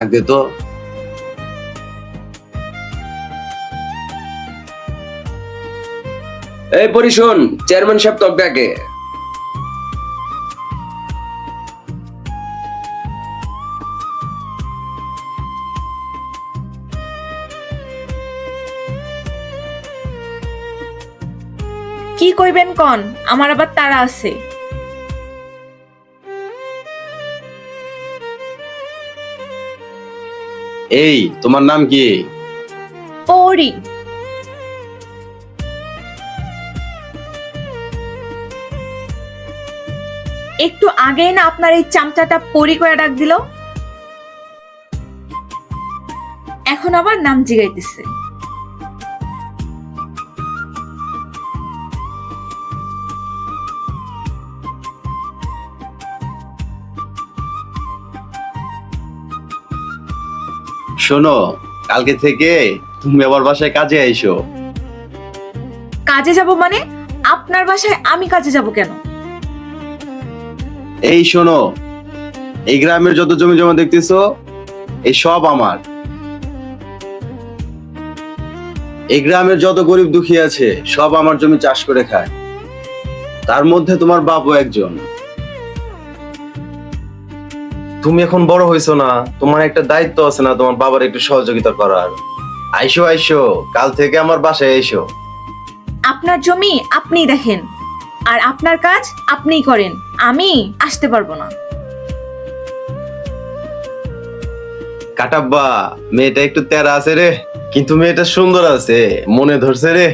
আগে তো এই পরিশোন, চেয়ারম্যান সাহেব তোকে ডাকে। কি কইবেন কন, আমার আবার তাড়া আছে। এই তোমার নাম কি? পরি। একটু আগেই না আপনার এই চামচাটা পরি করে ডাক দিল, এখন আবার নাম জিগাইতেছে। শোনো, কালকে থেকে তুমি আবার বাসায় কাজে আইসো। কাজে যাব মানে? আপনার বাসায় আমি কাজে যাব কেন? এই শোনো, এই গ্রামের যত জমি জমা দেখতেছো এই সব আমার। এই গ্রামের যত গরিব দুঃখী আছে সব আমার জমি চাষ করে খায়, তার মধ্যে তোমার বাপও একজন। তুমি এখন বড় হয়েছো না, তোমার একটা দায়িত্ব আছে না তোমার বাবার একটু সহযোগিতা করার? আইসো আইসো, কাল থেকে আমার বাসায় আইসো। আপনার জমি আপনিই দেখেন, আর আপনার কাজ আপনিই করেন, আমি আসতে পারবো না। কাটাব্বা, মেয়েটা একটু তেরা আছে রে, কিন্তু মেয়েটা সুন্দর আছে, মনে ধরছে রে।